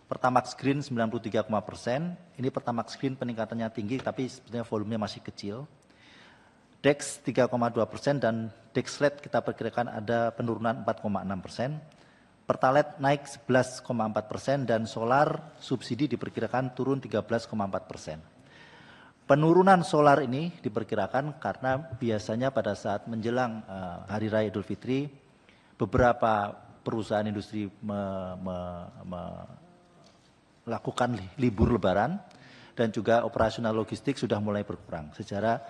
Pertamax Green 93,%. Ini Pertamax Green peningkatannya tinggi tapi sebenarnya volumenya masih kecil. Dex 3,2% dan Dexlet kita perkirakan ada penurunan 4,6%. Pertalite naik 11,4% dan solar subsidi diperkirakan turun 13,4%. Penurunan solar ini diperkirakan karena biasanya pada saat menjelang Hari Raya Idul Fitri beberapa perusahaan industri melakukan libur lebaran dan juga operasional logistik sudah mulai berkurang sehingga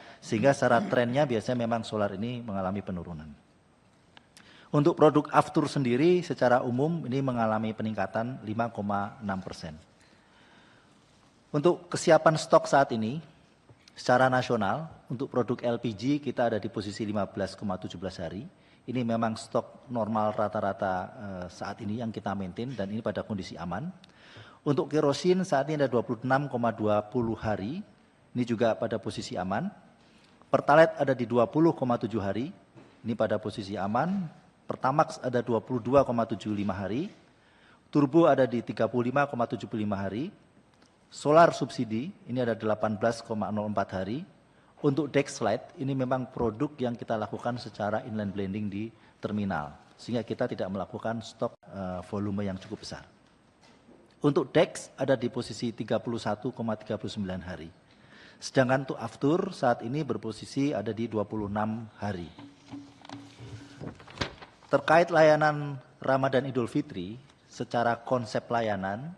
secara trennya biasanya memang solar ini mengalami penurunan. Untuk produk aftur sendiri secara umum ini mengalami peningkatan 5,6%. Untuk kesiapan stok saat ini secara nasional untuk produk LPG kita ada di posisi 15,17 hari. Ini memang stok normal rata-rata saat ini yang kita maintain dan ini pada kondisi aman. Untuk kerosin saat ini ada 26,20 hari. Ini juga pada posisi aman. Pertalite ada di 20,7 hari. Ini pada posisi aman. Pertamax ada 22,75 hari. Turbo ada di 35,75 hari. Solar subsidi ini ada 18,04 hari. Untuk Dexlite ini memang produk yang kita lakukan secara inline blending di terminal. Sehingga kita tidak melakukan stok volume yang cukup besar. Untuk Dex ada di posisi 31,39 hari. Sedangkan untuk Aftur saat ini berposisi ada di 26 hari. Terkait layanan Ramadan Idul Fitri, secara konsep layanan,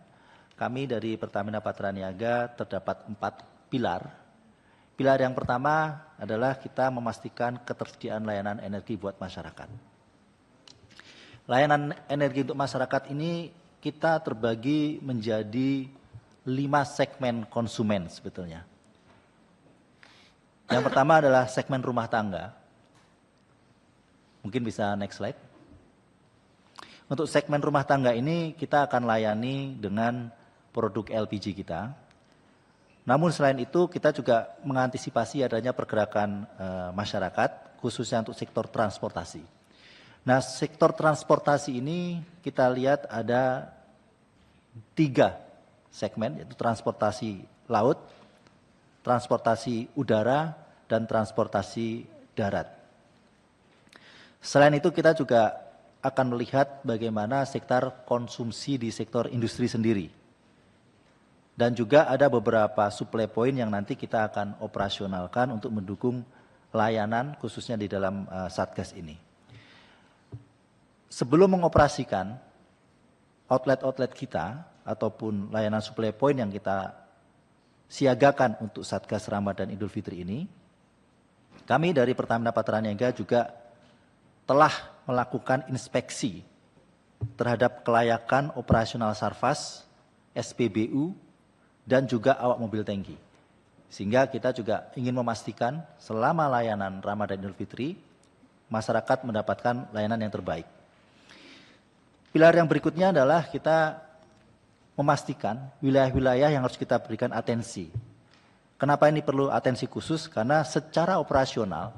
kami dari Pertamina Patraniaga terdapat 4 pilar. Pilar yang pertama adalah kita memastikan ketersediaan layanan energi buat masyarakat. Layanan energi untuk masyarakat ini kita terbagi menjadi 5 segmen konsumen sebetulnya. Yang pertama adalah segmen rumah tangga. Mungkin bisa next slide. Untuk segmen rumah tangga ini kita akan layani dengan produk LPG kita. Namun selain itu kita juga mengantisipasi adanya pergerakan masyarakat khususnya untuk sektor transportasi. Nah, sektor transportasi ini kita lihat ada 3 segmen, yaitu transportasi laut, transportasi udara, dan transportasi darat. Selain itu kita juga akan melihat bagaimana sektor konsumsi di sektor industri sendiri. Dan juga ada beberapa supply point yang nanti kita akan operasionalkan untuk mendukung layanan khususnya di dalam Satgas ini. Sebelum mengoperasikan outlet-outlet kita ataupun layanan supply point yang kita siagakan untuk Satgas Ramadan Idul Fitri ini, kami dari Pertamina Patraniaga juga telah melakukan inspeksi terhadap kelayakan operasional Sarfas, SPBU, dan juga awak mobil tangki. Sehingga kita juga ingin memastikan selama layanan Ramadan Idul Fitri, masyarakat mendapatkan layanan yang terbaik. Pilar yang berikutnya adalah kita memastikan wilayah-wilayah yang harus kita berikan atensi. Kenapa ini perlu atensi khusus? Karena secara operasional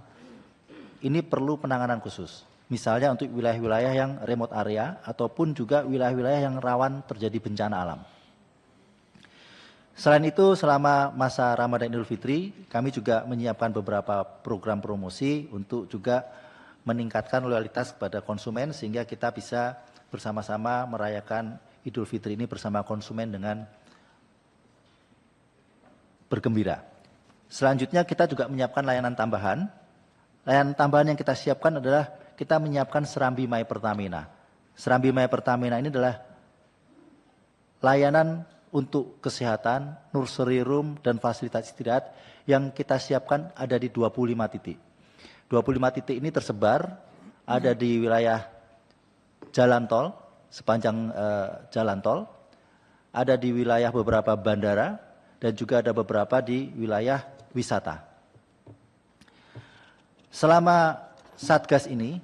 ini perlu penanganan khusus. Misalnya untuk wilayah-wilayah yang remote area ataupun juga wilayah-wilayah yang rawan terjadi bencana alam. Selain itu selama masa Ramadan Idul Fitri kami juga menyiapkan beberapa program promosi untuk juga meningkatkan loyalitas kepada konsumen sehingga kita bisa bersama-sama merayakan Idul Fitri ini bersama konsumen dengan bergembira. Selanjutnya kita juga menyiapkan layanan tambahan. Layanan tambahan yang kita siapkan adalah kita menyiapkan Serambi My Pertamina. Serambi My Pertamina ini adalah layanan untuk kesehatan, nursery room, dan fasilitas istirahat yang kita siapkan ada di 25 titik. 25 titik ini tersebar ada di wilayah jalan tol, sepanjang jalan tol, ada di wilayah beberapa bandara, dan juga ada beberapa di wilayah wisata. Selama Satgas ini,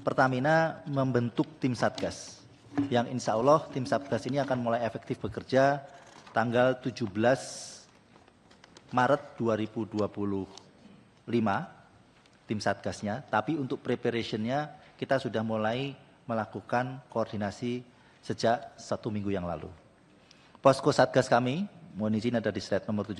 Pertamina membentuk tim Satgas, yang insya Allah tim Satgas ini akan mulai efektif bekerja tanggal 17 Maret 2025, tim Satgasnya, tapi untuk preparationnya kita sudah mulai melakukan koordinasi sejak 1 minggu yang lalu. Posko Satgas kami, mohon izin ada di slide nomor 17.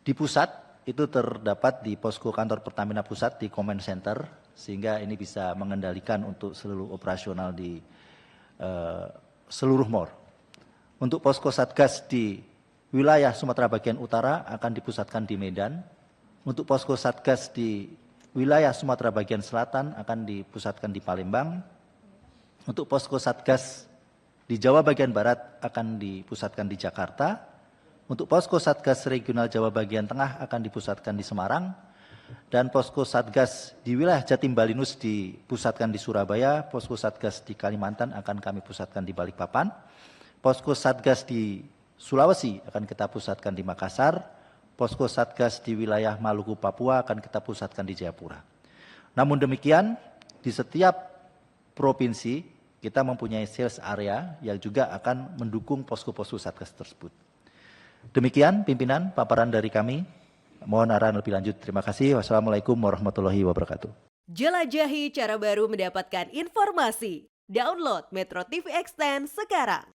Di pusat itu terdapat di posko kantor Pertamina Pusat di Command Center, sehingga ini bisa mengendalikan untuk seluruh operasional di seluruh MOR. Untuk posko Satgas di wilayah Sumatera bagian utara akan dipusatkan di Medan. Untuk posko Satgas di wilayah Sumatera bagian selatan akan dipusatkan di Palembang. Untuk posko Satgas di Jawa bagian barat akan dipusatkan di Jakarta. Untuk posko Satgas regional Jawa bagian tengah akan dipusatkan di Semarang. Dan posko Satgas di wilayah Jatim Balinus dipusatkan di Surabaya. Posko Satgas di Kalimantan akan kami pusatkan di Balikpapan. Posko Satgas di Sulawesi akan kita pusatkan di Makassar. Posko Satgas di wilayah Maluku, Papua akan kita pusatkan di Jayapura. Namun demikian, di setiap provinsi kita mempunyai sales area yang juga akan mendukung posko-posko Satgas tersebut. Demikian pimpinan paparan dari kami. Mohon arahan lebih lanjut. Terima kasih. Wassalamualaikum warahmatullahi wabarakatuh. Jelajahi cara baru mendapatkan informasi. Download Metro TV Extend sekarang.